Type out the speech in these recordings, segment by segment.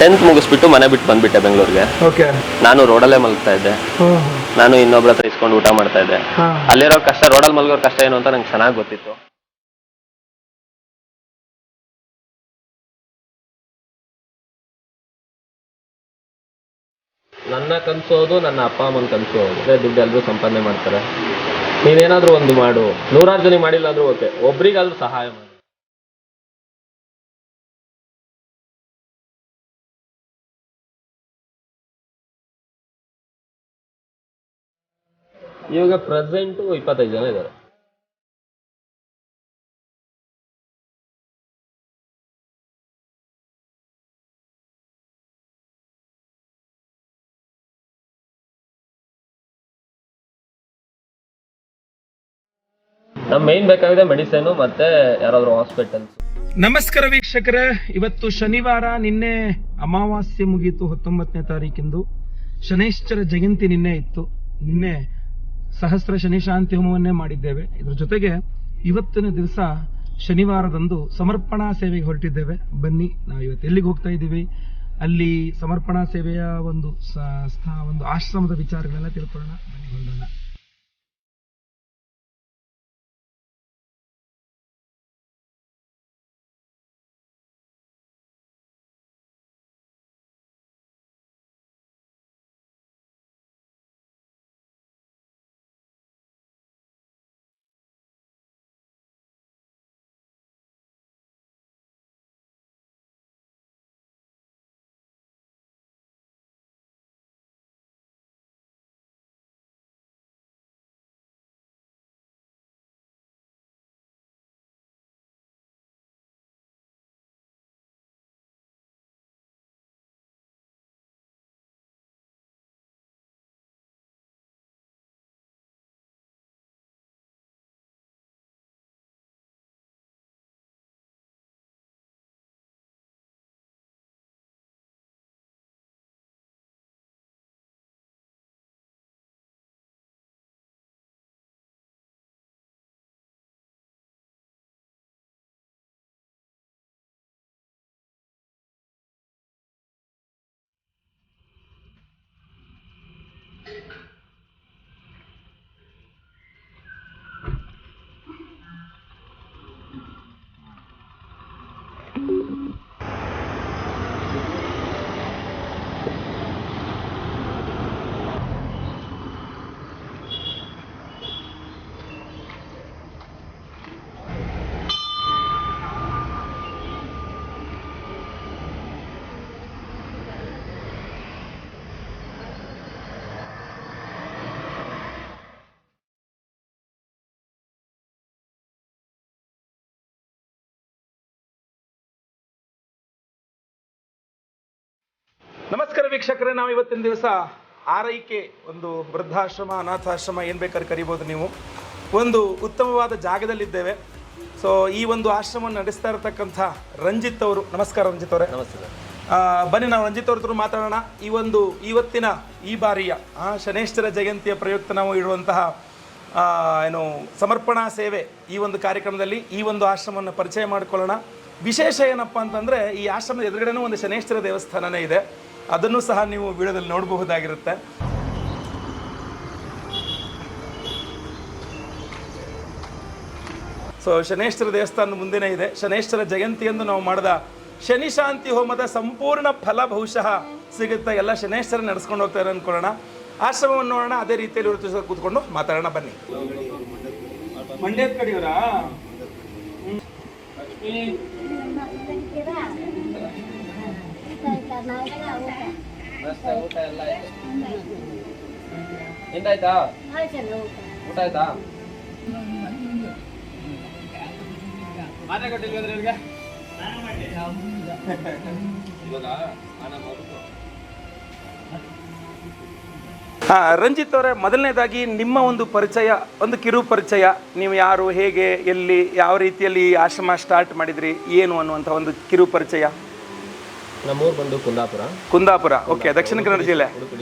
10th ಮುಗಿಸ್ಬಿಟ್ಟು ಮನೆ ಬಿಟ್ಟು ಬಂದ್ಬಿಟ್ಟೆ ಬೆಂಗಳೂರಿಗೆ. ಓಕೆ. ನಾನು ರೋಡಲ್ಲೇ ಮಲಗ್ತಾ ಇದ್ದೆ. ನಾನು ಇನ್ನೊಬ್ರ ಹತ್ರ ಇಸ್ಕೊಂಡು ಊಟ ಮಾಡ್ತಾ ಇದ್ದೆ. ಅಲ್ಲಿರೋ ಕಷ್ಟ, ರೋಡಲ್ಲಿ ಮಲಗೋರ್ ಕಷ್ಟ ಏನು ಅಂತ ನಂಗೆ ಚೆನ್ನಾಗಿ ಗೊತ್ತಿತ್ತು. ನನ್ನ ಕನಸು ಹೌದು, ನನ್ನ ಅಪ್ಪ ಅಮ್ಮನ ಕನಸು ಹೌದು. ದುಡ್ಡು ಎಲ್ಲರೂ ಸಂಪಾದನೆ ಮಾಡ್ತಾರೆ. ನೀನೇನಾದ್ರೂ ಒಂದು ಮಾಡು, 100 ಜನಕ್ಕೆ ಮಾಡಿಲ್ಲ ಅಂದ್ರೂ ಓಕೆ, ಒಬ್ರಿಗಾದ್ರೂ ಸಹಾಯ ಮಾಡು. ಇವಾಗ ಪ್ರೆಸೆಂಟು 25 ಜನ ಇದ್ದಾರೆ. ನಮ್ಮ ಮೇನ್ ಬೇಕಾಗಿದೆ ಮೆಡಿಸಿನ್ ಮತ್ತೆ ಯಾರಾದ್ರೂ ಹಾಸ್ಪಿಟಲ್ಸ್. ನಮಸ್ಕಾರ ವೀಕ್ಷಕರೇ, ಇವತ್ತು ಶನಿವಾರ. ನಿನ್ನೆ ಅಮಾವಾಸ್ಯೆ ಮುಗೀತು, 19ನೇ ತಾರೀಕಿಂದು. ಶನೈಶ್ಚರ ಜಯಂತಿ ನಿನ್ನೆ ಇತ್ತು. ನಿನ್ನೆ ಸಹಸ್ರ ಶನಿ ಶಾಂತಿ ಹೋಮವನ್ನೇ ಮಾಡಿದ್ದೇವೆ. ಇದ್ರ ಜೊತೆಗೆ ಇವತ್ತಿನ ದಿವಸ ಶನಿವಾರದಂದು ಸಮರ್ಪಣಾ ಸೇವೆಗೆ ಹೊರಟಿದ್ದೇವೆ. ಬನ್ನಿ, ನಾವು ಇವತ್ತು ಎಲ್ಲಿಗೆ ಹೋಗ್ತಾ ಇದ್ದೀವಿ, ಅಲ್ಲಿ ಸಮರ್ಪಣಾ ಸೇವೆಯ ಒಂದು ಆಶ್ರಮದ ವಿಚಾರಗಳೆಲ್ಲ ತಿಳ್ಕೊಳ್ಳೋಣ. ಬನ್ನಿ ಹೊರಡೋಣ. ನಮಸ್ಕಾರ ವೀಕ್ಷಕರೇ, ನಾವು ಇವತ್ತಿನ ದಿವಸ ಆರೈಕೆ, ಒಂದು ವೃದ್ಧಾಶ್ರಮ, ಅನಾಥಾಶ್ರಮ, ಏನು ಬೇಕಾದ್ರೆ ಕರಿಬೋದು ನೀವು, ಒಂದು ಉತ್ತಮವಾದ ಜಾಗದಲ್ಲಿದ್ದೇವೆ. ಸೊ ಈ ಒಂದು ಆಶ್ರಮವನ್ನು ನಡೆಸ್ತಾ ಇರತಕ್ಕಂಥ ರಂಜಿತ್ ಅವರು. ನಮಸ್ಕಾರ ರಂಜಿತ್ ಅವರೇ. ನಮಸ್ತೆ. ಬನ್ನಿ ನಾವು ರಂಜಿತ್ ಅವ್ರ ಹತ್ರ ಮಾತಾಡೋಣ. ಇವತ್ತಿನ ಈ ಬಾರಿಯ ಶನೈಶ್ಚರ ಜಯಂತಿಯ ಪ್ರಯುಕ್ತ ನಾವು ಇಡುವಂತಹ ಸಮರ್ಪಣಾ ಸೇವೆ, ಈ ಒಂದು ಕಾರ್ಯಕ್ರಮದಲ್ಲಿ ಈ ಒಂದು ಆಶ್ರಮವನ್ನು ಪರಿಚಯ ಮಾಡಿಕೊಳ್ಳೋಣ. ವಿಶೇಷ ಏನಪ್ಪ ಅಂತಂದರೆ, ಈ ಆಶ್ರಮದ ಎದುರುಗಡೆನೂ ಒಂದು ಶನೈಶ್ಚರ ದೇವಸ್ಥಾನನೇ ಇದೆ. ಅದನ್ನು ಸಹ ನೀವು ವಿಡಿಯೋದಲ್ಲಿ ನೋಡಬಹುದಾಗಿರುತ್ತೆ. ಸೊ ಶನೈಶ್ಚರ ದೇವಸ್ಥಾನದ ಮುಂದೆನೇ ಇದೆ. ಶನೈಶ್ಚರ ಜಯಂತಿಯಂದು ನಾವು ಮಾಡಿದ ಶನಿ ಶಾಂತಿ ಹೋಮದ ಸಂಪೂರ್ಣ ಫಲ ಬಹುಶಃ ಸಿಗುತ್ತೆ. ಎಲ್ಲ ಶನೈಶ್ಚರ ನಡೆಸ್ಕೊಂಡು ಹೋಗ್ತಾರೆ ಅಂದ್ಕೊಳ್ಳೋಣ. ಆಶ್ರಮವನ್ನು ನೋಡೋಣ, ಅದೇ ರೀತಿಯಲ್ಲಿ ಇವರು ಕೂತ್ಕೊಂಡು ಮಾತಾಡೋಣ. ಬನ್ನಿ. ಮಂಡ್ಯದ ಕಡೆಯವರಾ? ಊಟ ಎಲ್ಲ ಎಂತಾಯ್ತಾ? ಊಟ ಆಯ್ತಾ? ಮಾತ್ರ ಕೊಟ್ಟಿಲ್ವಂದ್ರೆ ಇವ್ರಿಗೆ ರಂಜಿತ್ ಅವರೇ, ಮೊದಲನೇದಾಗಿ ನಿಮ್ಮ ಒಂದು ಪರಿಚಯ, ಒಂದು ಕಿರು ಪರಿಚಯ. ನೀವು ಯಾರು, ಹೇಗೆ, ಎಲ್ಲಿ, ಯಾವ ರೀತಿಯಲ್ಲಿ ಆಶ್ರಮ ಸ್ಟಾರ್ಟ್ ಮಾಡಿದ್ರಿ, ಏನು ಅನ್ನುವಂಥ ಒಂದು ಕಿರು ಪರಿಚಯ. ನಮ್ಮೂರು ಬಂದು ಕುಂದಾಪುರ. ಓಕೆ, ದಕ್ಷಿಣ ಕನ್ನಡ ಜಿಲ್ಲೆ.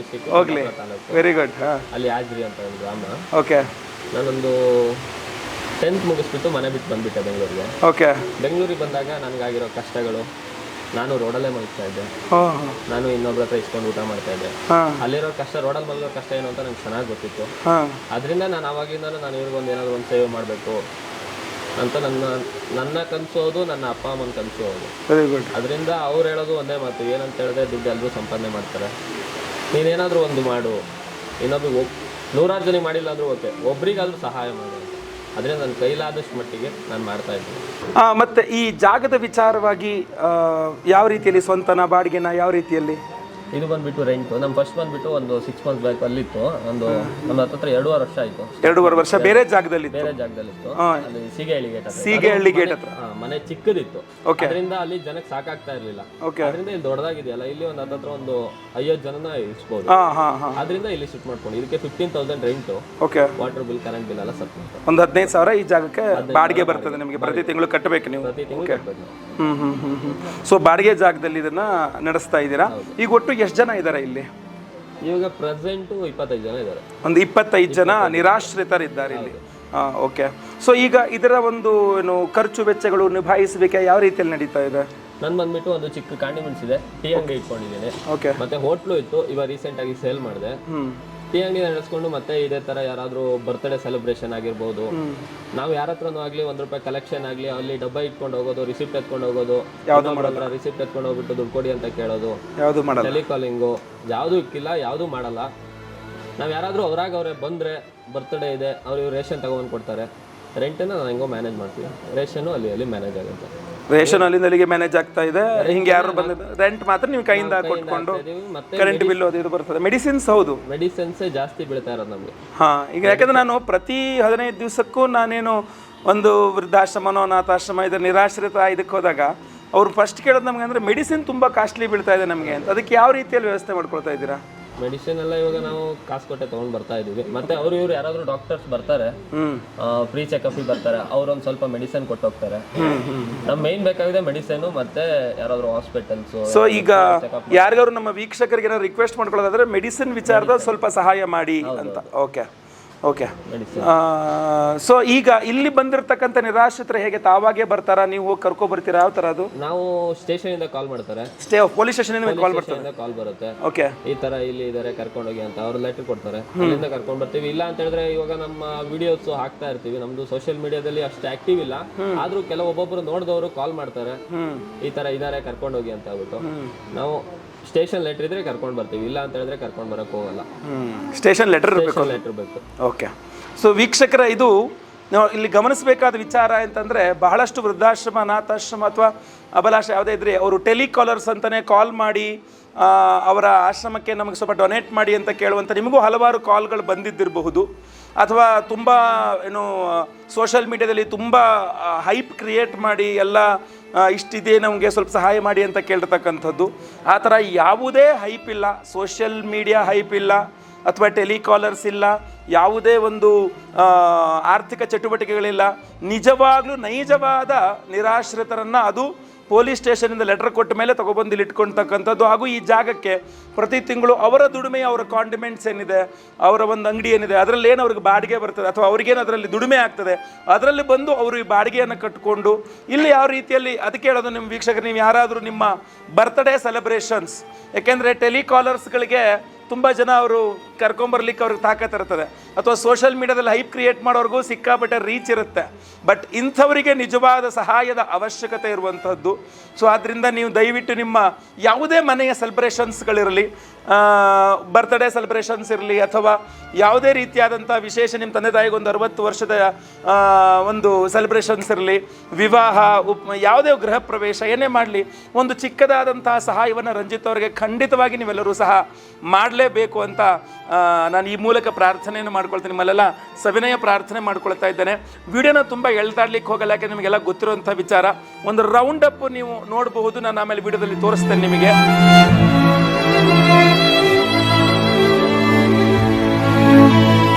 ಹೋಗ್ಲಿ, ವೆರಿ ಗುಡ್. ಅಲ್ಲಿ ಆಜ್ರಿ ಅಂತ ಒಂದು ಗ್ರಾಮ. ಓಕೆ. ನಾನೊಂದು 10th ಮುಗಿಸ್ಬಿಟ್ಟು ಮನೆ ಬಿಟ್ಟು ಬಂದ್ಬಿಟ್ಟೆ ಬೆಂಗಳೂರಿಗೆ. ಓಕೆ. ಬೆಂಗಳೂರಿಗೆ ಬಂದಾಗ ನನಗಾಗಿರೋ ಕಷ್ಟಗಳು, ನಾನು ರೋಡಲ್ಲೇ ಮಲಗ್ತಾ ಇದ್ದೆ. ಹಾಂ ನಾನು ಇನ್ನೊಬ್ರ ಹತ್ರ ಇಸ್ಕೊಂಡು ಊಟ ಮಾಡ್ತಾ ಇದ್ದೆ. ಹಾಂ ಅಲ್ಲಿರೋ ಕಷ್ಟ, ರೋಡಲ್ಲಿ ಮಲಗೋ ಕಷ್ಟ ಏನು ಅಂತ ನಂಗೆ ಚೆನ್ನಾಗಿ ಗೊತ್ತಿತ್ತು. ಹಾಂ ಅದರಿಂದ ನಾನು ಆವಾಗಿಂದನೂ ನಾನು ಇವ್ರಿಗೊಂದು ಏನಾದರೂ ಒಂದು ಸೇವೆ ಮಾಡಬೇಕು ಅಂತ ನನ್ನ ಕನಸೋದು, ನನ್ನ ಅಪ್ಪ ಅಮ್ಮನ ಕನಸೋದು. Very good. ಅದರಿಂದ ಅವ್ರು ಹೇಳೋದು ಒಂದೇ ಮಾತು, ಏನಂತ ಹೇಳಿದ್ರೆ ದುಡ್ಡು ಎಲ್ಲರೂ ಸಂಪಾದನೆ ಮಾಡ್ತಾರೆ, ನೀನೇನಾದರೂ ಒಂದು ಮಾಡು, ಇನ್ನೊಬ್ರಿಗೆ 100 ಜನಕ್ಕೆ ಮಾಡಿಲ್ಲ ಅಂದರೂ ಓಕೆ, ಒಬ್ರಿಗಾದ್ರೂ ಸಹಾಯ ಮಾಡು. ಅದರಿಂದ ನನ್ನ ಕೈಲಾದಷ್ಟು ಮಟ್ಟಿಗೆ ನಾನು ಮಾಡ್ತಾ ಇದ್ದೀನಿ. ಮತ್ತೆ ಈ ಜಾಗದ ವಿಚಾರವಾಗಿ ಯಾವ ರೀತಿಯಲ್ಲಿ, ಸ್ವಂತನ ಬಾಡಿಗೆನ, ಯಾವ ರೀತಿಯಲ್ಲಿ? ಇದು ಬಂದ್ಬಿಟ್ಟು ರೆಂಟು. ನಮ್ಮ ಫಸ್ಟ್ ಬಂದ್ಬಿಟ್ಟು ಒಂದು 6 months ಬ್ಯಾಕ್ ಅಲ್ಲಿತ್ತು. ನಮ್ಮ ಹತ್ರ 2.5 ವರ್ಷ ಆಯಿತು. 2.5 ವರ್ಷ ಬೇರೆ ಜಾಗದಲ್ಲಿತ್ತು. ಅಲ್ಲಿ ಸೀಗೆಹಳ್ಳಿ ಗೇಟ್ ಸೀಗೆಹಳ್ಳಿ ಗೇಟ್ ಹತ್ರ ಮನೆ ಚಿಕ್ಕದಿತ್ತು. ಅದರಿಂದ ಅಲ್ಲಿ ಜನಕ್ಕೆ ಸಾಕಾಗ್ತಾ ಇರಲಿಲ್ಲ. ಅದರಿಂದ ಇಲ್ಲಿ ದೊಡ್ಡದಾಗಿದೆಯಲ್ಲ, ಇಲ್ಲಿ ಒಂದು ಹತ್ರ ಒಂದು 50 ಜನನ ಇರಿಸ್ಬೋದು. ಅದರಿಂದ ಇಲ್ಲಿ ಶಿಫ್ಟ್ ಮಾಡ್ಕೊಂಡು ಇದಕ್ಕೆ 15,000 rent, water bill, current bill ಎಲ್ಲ ಸಪ್ ಒಂದು 15,000 ಈ ಜಾಗಕ್ಕೆ ಬಾಡಿಗೆ ಬರ್ತದೆ ನಿಮಗೆ. ಪ್ರತಿ ತಿಂಗಳು ಕಟ್ಟಬೇಕು ನೀವು. ಪ್ರತಿ ತಿಂಗಳು ಕಟ್ಟಬೇಕು. ಸೊ ಬಾಡಿಗೆ ಜಾಗದಲ್ಲಿ ಇದನ್ನ ನಡೆಸ್ತಾ ಇದ್ದೀರಾ. ಈಗ ಒಟ್ಟು ಎಷ್ಟು ಜನ ಇದ್ದಾರೆ ಇಲ್ಲಿ? ಇವಾಗ ಪ್ರೆಸೆಂಟು 25 ಜನ ಇದ್ದಾರೆ. ಒಂದು 25 ಜನ ನಿರಾಶ್ರಿತರಿದ್ದಾರೆ ಇಲ್ಲಿ. ಓಕೆ. ಸೊ ಈಗ ಇದರ ಒಂದು ಏನು ಖರ್ಚು ವೆಚ್ಚಗಳು ನಿಭಾಯಿಸಬೇಕೆ ಯಾವ ರೀತಿಯಲ್ಲಿ ನಡೀತಾ ಇದೆ? ನಾನು ಬಂದ್ಬಿಟ್ಟು ಒಂದು ಚಿಕ್ಕ ಕಾಂಡಿಮೆಂಟ್ಸ್ ಇದೆ, ಟೀ ಅಂಗಡಿ ಇಟ್ಕೊಂಡಿದ್ದೀನಿ. ಓಕೆ. ಮತ್ತೆ ಹೋಟ್ಲು ಇತ್ತು, ಇವಾಗ ರೀಸೆಂಟ್ ಆಗಿ ಸೇಲ್ ಮಾಡಿದೆ. ಟೀ ಅಂಗಡಿ ನಡೆಸ್ಕೊಂಡು ಮತ್ತೆ ಇದೇ ತರ ಯಾರಾದ್ರೂ ಬರ್ತ್ಡೇ ಸೆಲೆಬ್ರೇಷನ್ ಆಗಿರ್ಬೋದು, ನಾವು ಯಾರ ಹತ್ರನೂ ಆಗ್ಲಿ ₹1 ಕಲೆಕ್ಷನ್ ಆಗ್ಲಿ, ಅಲ್ಲಿ ಡಬ್ಬ ಇಟ್ಕೊಂಡು ಹೋಗೋದು, ರಿಸಿಪ್ಟ್ ಎತ್ಕೊಂಡು ಹೋಗೋದು, ರಿಸಿಪ್ಟ್ ಎತ್ಕೊಂಡು ಹೋಗ್ಬಿಟ್ಟು ದುಡ್ಡು ಕೊಡಿ ಅಂತ ಕೇಳೋದು, ಟೆಲಿಕಾಲಿಂಗು ಯಾವ್ದು ಇಕ್ಕಿಲ್ಲ, ಯಾವ್ದು ಮಾಡಲ್ಲ. ನಾವ್ ಯಾರಾದ್ರೂ ಅವ್ರೇ ಬಂದ್ರೆ ಬರ್ತ್ಡೇ ಇದೆ, ಅವ್ರು ರೇಷನ್ ತಗೊಂಡ್ ಕೊಡ್ತಾರೆ. ರೆಂಟನ್ನ ನಾನು ಹೆಂಗೋ ಮ್ಯಾನೇಜ್ ಮಾಡ್ತೀವಿ. ರೇಷನ್ನು ಅಲ್ಲಿ ಮ್ಯಾನೇಜ್ ಆಗುತ್ತೆ. ರೇಷನ್ ಅಲ್ಲಿಂದಲ್ಲಿಗೆ ಮ್ಯಾನೇಜ್ ಆಗ್ತಾ ಇದೆ. ಹಿಂಗೆ ಯಾರು ಬಂದಿದೆ, ರೆಂಟ್ ಮಾತ್ರ ನೀವು ಕೈಯಿಂದ ಕೊಟ್ಕೊಂಡು, ಕರೆಂಟ್ ಬಿಲ್ ಅದು ಇದು ಬರ್ತದೆ. ಮೆಡಿಸಿನ್ಸ್, ಹೌದು ಮೆಡಿಸಿನ್ಸೇ ಜಾಸ್ತಿ ಬೀಳ್ತಾ ಇರೋದು ನಮಗೆ. ಈಗ ಯಾಕಂದ್ರೆ ನಾನು ಪ್ರತಿ 15 ದಿವಸಕ್ಕೂ ನಾನೇನು ಒಂದು ವೃದ್ಧಾಶ್ರಮನೋ ಅನಾಥಾಶ್ರಮ ಇದರ ನಿರಾಶ್ರಿತ ಇದಕ್ಕೆ ಹೋದಾಗ ಅವ್ರು ಫಸ್ಟ್ ಕೇಳೋದು ನಮ್ಗೆ ಅಂದರೆ ಮೆಡಿಸಿನ್ ತುಂಬ ಕಾಸ್ಟ್ಲಿ ಬೀಳ್ತಾ ಇದೆ ನಮಗೆ ಅಂತ. ಅದಕ್ಕೆ ಯಾವ ರೀತಿಯಲ್ಲಿ ವ್ಯವಸ್ಥೆ ಮಾಡ್ಕೊಳ್ತಾ ಇದ್ದೀರಾ? ಮೆಡಿಸಿನ್ ಎಲ್ಲ ಇವಾಗ ನಾವು ಕಾಸು ಕೊಟ್ಟೆ ತಗೊಂಡ್ ಬರ್ತಾ ಇದೀವಿ. ಮತ್ತೆ ಇವ್ರು ಯಾರಾದ್ರೂ ಡಾಕ್ಟರ್ಸ್ ಬರ್ತಾರೆ, ಫ್ರೀ ಚೆಕಪ್ ಬರ್ತಾರೆ, ಅವ್ರೊಂದ್ ಸ್ವಲ್ಪ ಮೆಡಿಸಿನ್ ಕೊಟ್ಟು ಹೋಗ್ತಾರೆ. ನಮ್ ಮೇನ್ ಬೇಕಾಗಿದೆ ಮೆಡಿಸಿನ್, ಮತ್ತೆ ಯಾರಾದ್ರೂ ಹಾಸ್ಪಿಟಲ್ಸ್. ಸೊ ಈಗ ಯಾರಿಗಾದ್ರು ನಮ್ಮ ವೀಕ್ಷಕರಿಗೆ ಏನಾದ್ರು ರಿಕ್ವೆಸ್ಟ್ ಮಾಡ್ಕೊಳ್ಳೋದಾದ್ರೆ ಮೆಡಿಸಿನ್ ವಿಚಾರದ ಸ್ವಲ್ಪ ಸಹಾಯ ಮಾಡಿ ಅಂತ. ಓಕೆ. ಸೊ ಈಗ ಇಲ್ಲಿ ಬಂದಿರತಕ್ಕಂಥ ನಿರಾಶ್ರಿತರು ಹೇಗೆ ತಾವಾಗೆ ಬರ್ತಾರಾ, ನೀವು ಹೋಗಿ ಕರ್ಕೊ ಬರ್ತೀರಾ, ಯಾವ ತರ ಅದು? ನಾವು ಸ್ಟೇಷನ್ ಇಂದ ಕಾಲ್ ಮಾಡ್ತಾರೆ, ಪೊಲೀಸ್ ಸ್ಟೇಷನ್ ಇಂದ ಕಾಲ್ ಬರ್ತಾರೆ. ಕಾಲ್ ಬರುತ್ತೆ, ಓಕೆ, ಈ ತರ ಇಲ್ಲಿ ಇದಾರೆ ಕರ್ಕೊಂಡೋಗಿ ಅಂತ. ಅವ್ರು ಲೆಟರ್ ಕೊಡ್ತಾರೆ, ಅಲ್ಲಿಂದ ಕರ್ಕೊಂಡ್ ಬರ್ತೀವಿ. ಇಲ್ಲ ಅಂತ ಹೇಳಿದ್ರೆ ಇವಾಗ ನಮ್ಮ ವಿಡಿಯೋಸ್ ಹಾಕ್ತಾ ಇರ್ತೀವಿ. ನಮ್ದು ಸೋಷಿಯಲ್ ಮೀಡಿಯಾದಲ್ಲಿ ಅಷ್ಟು ಆಕ್ಟಿವ್ ಇಲ್ಲ, ಆದ್ರೂ ಕೆಲವೊಬ್ಬೊಬ್ರು ನೋಡಿದವರು ಕಾಲ್ ಮಾಡ್ತಾರೆ, ಈ ತರ ಇದಾರೆ ಕರ್ಕೊಂಡೋಗಿ ಅಂತ ಹೇಳ್ಬಿಟ್ಟು. ನಾವು ಸ್ಟೇಷನ್ ಲೆಟರ್ ಇದ್ರೆ ಕರ್ಕೊಂಡು ಬರ್ತೀವಿ, ಇಲ್ಲ ಅಂತ ಹೇಳಿದ್ರೆ ಕರ್ಕೊಂಡು ಬರಕ್ ಹೋಗಲ್ಲ. ಸ್ಟೇಷನ್ ಲೆಟರ್ ಬೇಕು. ಓಕೆ. ಸೊ ವೀಕ್ಷಕರ, ಇದು ನಾವು ಇಲ್ಲಿ ಗಮನಿಸಬೇಕಾದ ವಿಚಾರ ಅಂತಂದ್ರೆ, ಬಹಳಷ್ಟು ವೃದ್ಧಾಶ್ರಮ, ಅನಾಥಾಶ್ರಮ ಅಥವಾ ಅಬಲಾಶ ಯಾವುದೇ ಇದ್ರೆ ಅವರು ಟೆಲಿಕಾಲರ್ಸ್ ಅಂತಾನೆ ಕಾಲ್ ಮಾಡಿ ಅವರ ಆಶ್ರಮಕ್ಕೆ ನಮಗೆ ಸ್ವಲ್ಪ ಡೊನೇಟ್ ಮಾಡಿ ಅಂತ ಕೇಳುವಂಥ ನಿಮಗೂ ಹಲವಾರು ಕಾಲ್ಗಳು ಬಂದಿದ್ದಿರಬಹುದು. ಅಥವಾ ತುಂಬ ಏನು ಸೋಷಿಯಲ್ ಮೀಡಿಯಾದಲ್ಲಿ ತುಂಬ ಹೈಪ್ ಕ್ರಿಯೇಟ್ ಮಾಡಿ ಎಲ್ಲ ಇಷ್ಟಿದೆ ನಮಗೆ ಸ್ವಲ್ಪ ಸಹಾಯ ಮಾಡಿ ಅಂತ ಕೇಳಿರ್ತಕ್ಕಂಥದ್ದು. ಆ ಥರ ಯಾವುದೇ ಹೈಪ್ ಇಲ್ಲ, ಸೋಷಿಯಲ್ ಮೀಡಿಯಾ ಹೈಪ್ ಇಲ್ಲ, ಅಥವಾ ಟೆಲಿಕಾಲರ್ಸ್ ಇಲ್ಲ, ಯಾವುದೇ ಒಂದು ಆರ್ಥಿಕ ಚಟುವಟಿಕೆಗಳಿಲ್ಲ. ನಿಜವಾಗ್ಲೂ ನೈಜವಾದ ನಿರಾಶ್ರಿತರನ್ನು ಅದು ಪೊಲೀಸ್ ಸ್ಟೇಷನಿಂದ ಲೆಟರ್ ಕೊಟ್ಟ ಮೇಲೆ ತಗೊಬಂದು ಇಲ್ಲಿ ಇಟ್ಕೊಳ್ತಕ್ಕಂಥದ್ದು. ಹಾಗೂ ಈ ಜಾಗಕ್ಕೆ ಪ್ರತಿ ತಿಂಗಳು ಅವರ ದುಡಿಮೆ, ಅವರ ಕಾಂಡಿಮೆಂಟ್ಸ್ ಏನಿದೆ, ಅವರ ಒಂದು ಅಂಗಡಿ ಏನಿದೆ, ಅದರಲ್ಲಿ ಏನು ಅವ್ರಿಗೆ ಬಾಡಿಗೆ ಬರ್ತದೆ ಅಥವಾ ಅವ್ರಿಗೇನು ಅದರಲ್ಲಿ ದುಡಿಮೆ ಆಗ್ತದೆ, ಅದರಲ್ಲಿ ಬಂದು ಅವರು ಈ ಬಾಡಿಗೆಯನ್ನು ಕಟ್ಟಿಕೊಂಡು ಇಲ್ಲಿ ಯಾವ ರೀತಿಯಲ್ಲಿ, ಅದಕ್ಕೆ ಹೇಳೋದು ನಿಮ್ಮ ವೀಕ್ಷಕರು, ನೀವು ಯಾರಾದರೂ ನಿಮ್ಮ ಬರ್ತ್ಡೇ ಸೆಲೆಬ್ರೇಷನ್ಸ್, ಯಾಕೆಂದರೆ ಟೆಲಿಕಾಲರ್ಸ್ಗಳಿಗೆ ತುಂಬ ಜನ ಅವರು ಕರ್ಕೊಂಬರ್ಲಿಕ್ಕೆ ಅವ್ರಿಗೆ ತಾಕತ್ ಇರ್ತದೆ, ಅಥವಾ ಸೋಷಿಯಲ್ ಮೀಡಿಯಾದಲ್ಲಿ ಹೈಪ್ ಕ್ರಿಯೇಟ್ ಮಾಡೋರ್ಗೂ ಸಿಕ್ಕಾಪಟ್ಟೆ ರೀಚ್ ಇರುತ್ತೆ. ಬಟ್ ಇಂಥವರಿಗೆ ನಿಜವಾದ ಸಹಾಯದ ಅವಶ್ಯಕತೆ ಇರುವಂಥದ್ದು. ಸೊ ಆದ್ದರಿಂದ ನೀವು ದಯವಿಟ್ಟು ನಿಮ್ಮ ಯಾವುದೇ ಮನೆಯ ಸೆಲೆಬ್ರೇಷನ್ಸ್ಗಳಿರಲಿ, ಬರ್ತ್ಡೇ ಸೆಲೆಬ್ರೇಷನ್ಸ್ ಇರಲಿ, ಅಥವಾ ಯಾವುದೇ ರೀತಿಯಾದಂಥ ವಿಶೇಷ, ನಿಮ್ಮ ತಂದೆ ತಾಯಿಗೆ ಒಂದು 60 ವರ್ಷದ ಒಂದು ಸೆಲೆಬ್ರೇಷನ್ಸ್ ಇರಲಿ, ವಿವಾಹ, ಯಾವುದೇ ಗೃಹ ಪ್ರವೇಶ ಏನೇ ಮಾಡಲಿ, ಒಂದು ಚಿಕ್ಕದಾದಂತಹ ಸಹಾಯವನ್ನು ರಂಜಿತ್ ಅವರಿಗೆ ಖಂಡಿತವಾಗಿ ನೀವೆಲ್ಲರೂ ಸಹ ಮಾಡಲೇಬೇಕು ಅಂತ ನಾನು ಈ ಮೂಲಕ ಪ್ರಾರ್ಥನೆಯನ್ನು ಮಾಡ್ಕೊಳ್ತೀನಿ. ನಿಮ್ಮಲ್ಲೆಲ್ಲ ಸವಿನಯ ಪ್ರಾರ್ಥನೆ ಮಾಡ್ಕೊಳ್ತಾ ಇದ್ದೇನೆ. ವಿಡಿಯೋನ ತುಂಬ ಎಳ್ತಾಡ್ಲಿಕ್ಕೆ ಹೋಗಲ್ಲ, ಯಾಕೆ ನಿಮಗೆಲ್ಲ ಗೊತ್ತಿರುವಂಥ ವಿಚಾರ. ಒಂದು ರೌಂಡ್ ಅಪ್ ನೀವು ನೋಡಬಹುದು, ನಾನು ಆಮೇಲೆ ವಿಡಿಯೋದಲ್ಲಿ ತೋರಿಸ್ತೇನೆ ನಿಮಗೆ.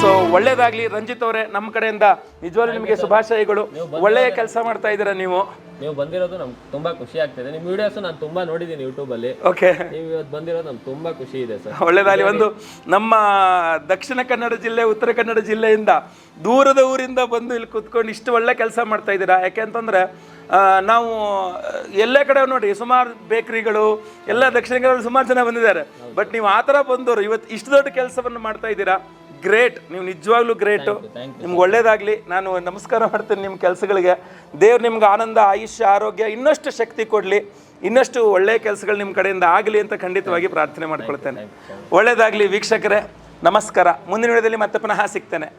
ಸೊ ಒಳ್ಳೇದಾಗ್ಲಿ ರಂಜಿತ್ ಅವರೇ, ನಮ್ಮ ಕಡೆಯಿಂದ ನಿಜವಾಗ್ಲೂ ನಿಮಗೆ ಶುಭಾಶಯಗಳು. ಒಳ್ಳೆಯ ಕೆಲಸ ಮಾಡ್ತಾ ಇದ್ದೀರಾ ನೀವು ಬಂದಿರೋದು ನಮ್ಗೆ ತುಂಬಾ ಖುಷಿ ಆಗ್ತಿದೆ. ನಿಮ್ಮ ವಿಡಿಯೋಸ್ ನಾನು ತುಂಬಾ ನೋಡಿದ್ದೀನಿ ಯೂಟ್ಯೂಬ್ ಅಲ್ಲಿ. ಓಕೆ, ನೀವು ಇವತ್ತು ಬಂದಿರೋದು ನಮ್ಗೆ ತುಂಬಾ ಖುಷಿ ಇದೆ ಸರ್. ಒಳ್ಳೇದಾಗಲಿ. ಒಂದು ನಮ್ಮ ದಕ್ಷಿಣ ಕನ್ನಡ ಜಿಲ್ಲೆ, ಉತ್ತರ ಕನ್ನಡ ಜಿಲ್ಲೆಯಿಂದ, ದೂರದ ಊರಿಂದ ಬಂದು ಇಲ್ಲಿ ಕುತ್ಕೊಂಡು ಇಷ್ಟು ಒಳ್ಳೆ ಕೆಲಸ ಮಾಡ್ತಾ ಇದ್ದೀರಾ. ಯಾಕೆಂತಂದ್ರೆ ನಾವು ಎಲ್ಲೇ ಕಡೆ ನೋಡಿ ಸುಮಾರು ಬೇಕರಿಗಳು ಎಲ್ಲ ದಕ್ಷಿಣ ಕನ್ನಡದಲ್ಲಿ ಸುಮಾರು ಜನ ಬಂದಿದ್ದಾರೆ. ಬಟ್ ನೀವು ಆ ಥರ ಬಂದವರು ಇವತ್ತು ಇಷ್ಟು ದೊಡ್ಡ ಕೆಲಸವನ್ನು ಮಾಡ್ತಾ ಇದ್ದೀರಾ. ಗ್ರೇಟ್, ನೀವು ನಿಜವಾಗ್ಲೂ ಗ್ರೇಟು. ನಿಮ್ಗೆ ಒಳ್ಳೇದಾಗಲಿ. ನಾನು ನಮಸ್ಕಾರ ಮಾಡ್ತೇನೆ ನಿಮ್ಮ ಕೆಲಸಗಳಿಗೆ. ದೇವ್ರು ನಿಮ್ಗೆ ಆನಂದ, ಆಯುಷ್ಯ, ಆರೋಗ್ಯ, ಇನ್ನಷ್ಟು ಶಕ್ತಿ ಕೊಡಲಿ, ಇನ್ನಷ್ಟು ಒಳ್ಳೆಯ ಕೆಲಸಗಳು ನಿಮ್ಮ ಕಡೆಯಿಂದ ಆಗಲಿ ಅಂತ ಖಂಡಿತವಾಗಿ ಪ್ರಾರ್ಥನೆ ಮಾಡ್ಕೊಳ್ತೇನೆ. ಒಳ್ಳೇದಾಗಲಿ ವೀಕ್ಷಕರೇ, ನಮಸ್ಕಾರ. ಮುಂದಿನ ವಿಡಿಯೋದಲ್ಲಿ ಮತ್ತೆ ಪುನಃ ಸಿಗ್ತೇನೆ.